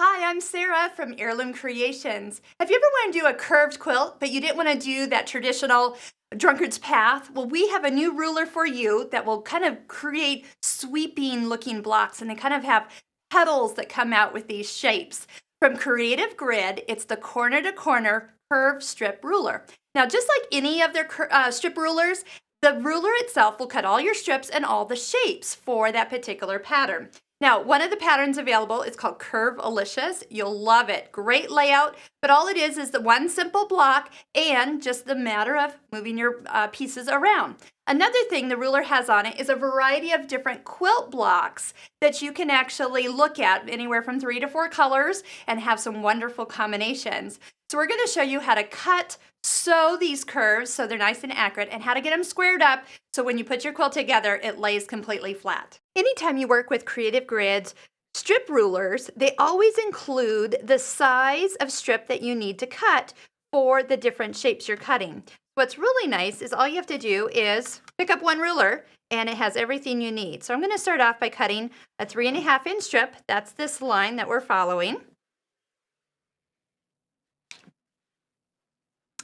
Hi, I'm Sarah from Heirloom Creations. Have you ever wanted to do a curved quilt, but you didn't want to do that traditional Drunkards Path? Well, we have a new ruler for you that will kind of create sweeping looking blocks, and they kind of have petals that come out with these shapes. From Creative Grid, it's the corner to corner curved strip ruler. Now, just like any of their strip rulers, the ruler itself will cut all your strips and all the shapes for that particular pattern. Now, one of the patterns available is called Curve-alicious. You'll love it. Great layout, but all it is the one simple block and just the matter of moving your pieces around. Another thing the ruler has on it is a variety of different quilt blocks that you can actually look at, anywhere from 3 to 4 colors, and have some wonderful combinations. So we're going to show you how to cut, sew these curves so they're nice and accurate, and how to get them squared up so when you put your quilt together, it lays completely flat. Anytime you work with Creative Grid's strip rulers, they always include the size of strip that you need to cut for the different shapes you're cutting. What's really nice is all you have to do is pick up one ruler and it has everything you need. So I'm going to start off by cutting a 3.5 inch strip. That's this line that we're following.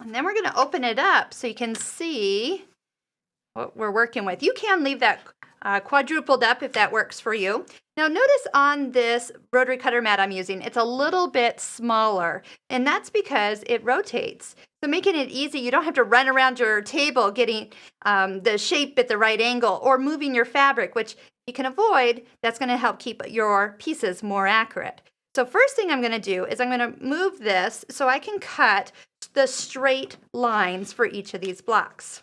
And then we're going to open it up so you can see what we're working with. You can leave that quadrupled up if that works for you. Now notice on this rotary cutter mat I'm using, it's a little bit smaller, and that's because it rotates. So making it easy, you don't have to run around your table getting the shape at the right angle or moving your fabric, which you can avoid. That's going to help keep your pieces more accurate. So first thing I'm going to do is I'm going to move this so I can cut the straight lines for each of these blocks.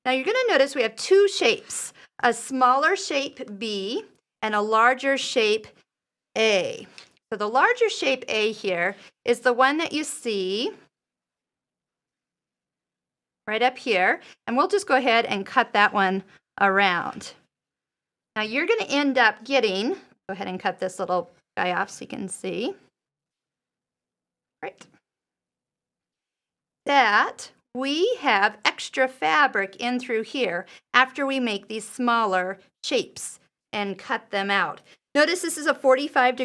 Now you're going to notice we have two shapes, a smaller shape B and a larger shape A. So the larger shape A here is the one that you see right up here, and we'll just go ahead and cut that one around. Now you're going to end up getting, go ahead and cut this little guy off so you can see. Right. That we have extra fabric in through here after we make these smaller shapes and cut them out. Notice this is a 45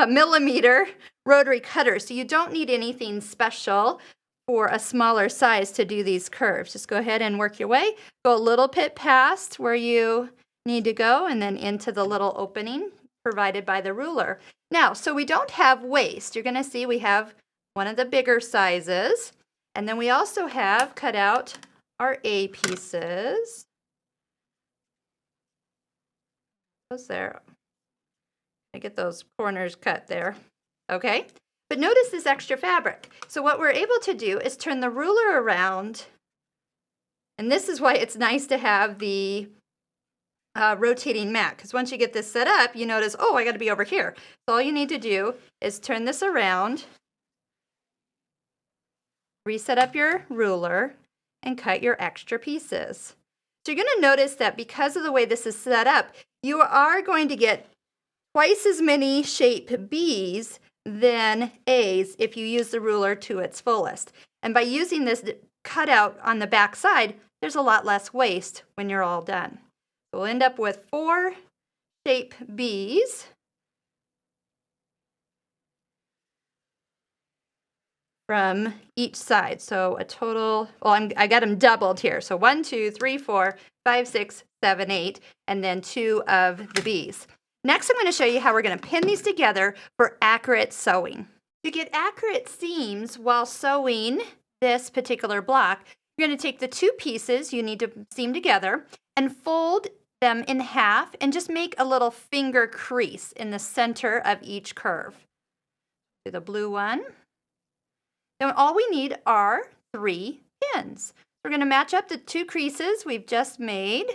millimeter rotary cutter, so you don't need anything special for a smaller size to do these curves. Just go ahead and work your way. Go a little bit past where you need to go and then into the little opening provided by the ruler. Now, so we don't have waist. You're going to see we have one of the bigger sizes. And then we also have cut out our A pieces. Those there. I get those corners cut there. Okay. But notice this extra fabric. So what we're able to do is turn the ruler around. And this is why it's nice to have the rotating mat, because once you get this set up, you notice, oh, I got to be over here. So all you need to do is turn this around, reset up your ruler, and cut your extra pieces. So you're going to notice that because of the way this is set up, you are going to get twice as many shape Bs than As if you use the ruler to its fullest. And by using this cutout on the back side, there's a lot less waste when you're all done. So we'll end up with 4 shape Bs from each side. So a total, well, I got them doubled here. So 1, 2, 3, 4, 5, 6, 7, 8, and then 2 of the Bs. Next, I'm going to show you how we're going to pin these together for accurate sewing. To get accurate seams while sewing this particular block, you're going to take the 2 pieces you need to seam together and fold them in half and just make a little finger crease in the center of each curve. Do the blue one. Then all we need are 3 pins. We're going to match up the 2 creases we've just made.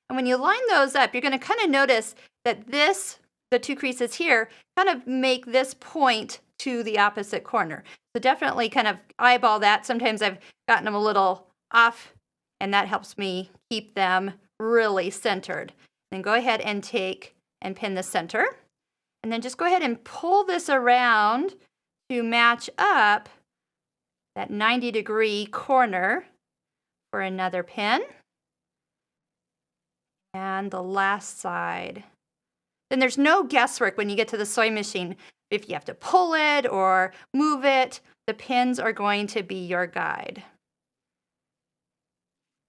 And when you line those up, you're going to kind of notice that the 2 creases here, kind of make this point to the opposite corner. So definitely kind of eyeball that. Sometimes I've gotten them a little off, and that helps me keep them really centered. Then go ahead and take and pin the center. And then just go ahead and pull this around to match up that 90-degree corner for another pin. And the last side. then there's no guesswork when you get to the sewing machine. If you have to pull it or move it, the pins are going to be your guide.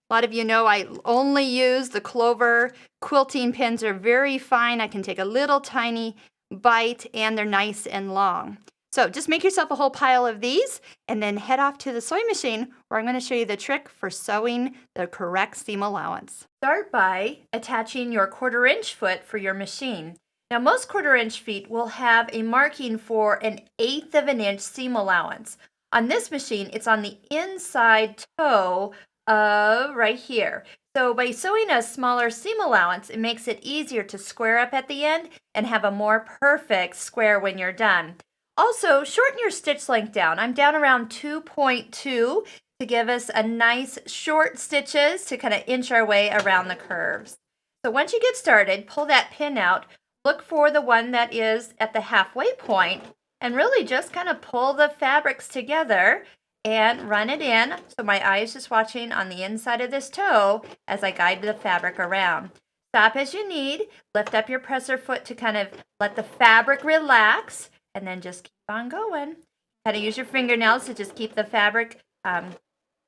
A lot of you know I only use the Clover quilting pins. Are very fine. I can take a little tiny bite and they're nice and long. So just make yourself a whole pile of these and then head off to the sewing machine where I'm going to show you the trick for sewing the correct seam allowance. Start by attaching your 1/4 inch foot for your machine. Now most 1/4 inch feet will have a marking for an 1/8 of an inch seam allowance. On this machine, it's on the inside toe of right here. So by sewing a smaller seam allowance, it makes it easier to square up at the end and have a more perfect square when you're done. Also, shorten your stitch length down. I'm down around 2.2 to give us a nice short stitches to kind of inch our way around the curves. So once you get started, pull that pin out, look for the one that is at the halfway point, and really just kind of pull the fabrics together and run it in. So my eye is just watching on the inside of this toe as I guide the fabric around. Stop as you need, lift up your presser foot to kind of let the fabric relax, and then just keep on going. Kind of use your fingernails to just keep the fabric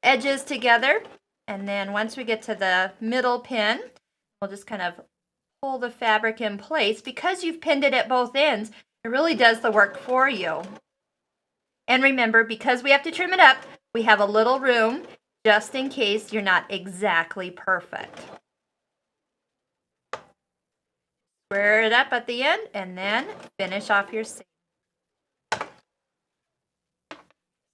edges together. And then once we get to the middle pin, we'll just kind of pull the fabric in place. Because you've pinned it at both ends, it really does the work for you. And remember, because we have to trim it up, we have a little room just in case you're not exactly perfect. Square it up at the end and then finish off your seam.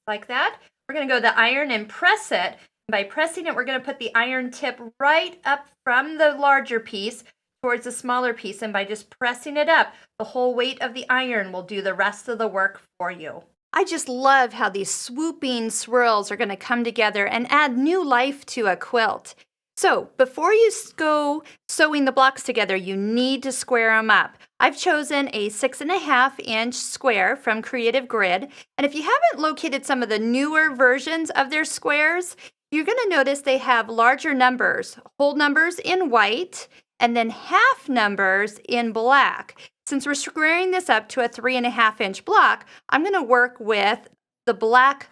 Like that. We're going to go to the iron and press it. By pressing it, we're going to put the iron tip right up from the larger piece towards the smaller piece. And by just pressing it up, the whole weight of the iron will do the rest of the work for you. I just love how these swooping swirls are going to come together and add new life to a quilt. So before you go sewing the blocks together, you need to square them up. I've chosen a 6.5 inch square from Creative Grid. And if you haven't located some of the newer versions of their squares, you're going to notice they have larger numbers, whole numbers in white, and then half numbers in black. Since we're squaring this up to a 3.5 inch block, I'm going to work with the black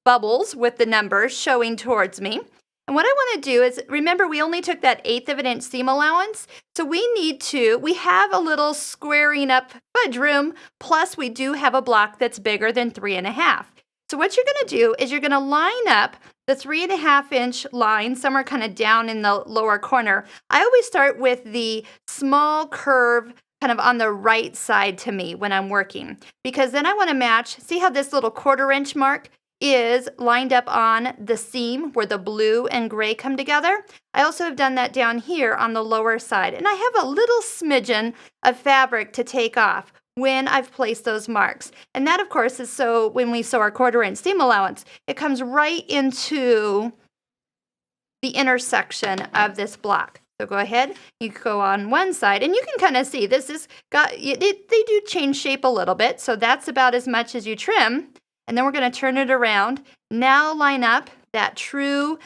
bubbles with the numbers showing towards me. And what I want to do is, remember, we only took that 1/8 of an inch seam allowance. So we have a little squaring up fudge room, plus we do have a block that's bigger than 3.5. So what you're going to do is you're going to line up the 3.5 inch line somewhere kind of down in the lower corner. I always start with the small curve kind of on the right side to me when I'm working, because then I want to match. See how this little 1/4 inch mark is lined up on the seam where the blue and gray come together? I also have done that down here on the lower side. And I have a little smidgen of fabric to take off when I've placed those marks. And that, of course, is so when we sew our 1/4 inch seam allowance, it comes right into the intersection of this block. So go ahead, you go on one side, and you can kind of see this is they do change shape a little bit. So that's about as much as you trim. And then we're going to turn it around. Now line up that true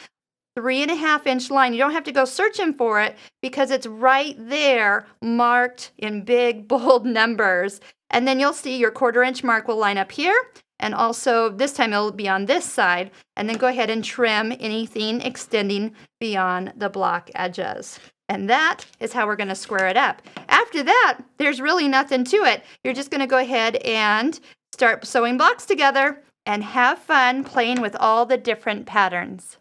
3.5 inch line. You don't have to go searching for it because it's right there marked in big, bold numbers. And then you'll see your 1/4 inch mark will line up here. And also this time it'll be on this side. And then go ahead and trim anything extending beyond the block edges. And that is how we're going to square it up. After that, there's really nothing to it. You're just going to go ahead and start sewing blocks together and have fun playing with all the different patterns.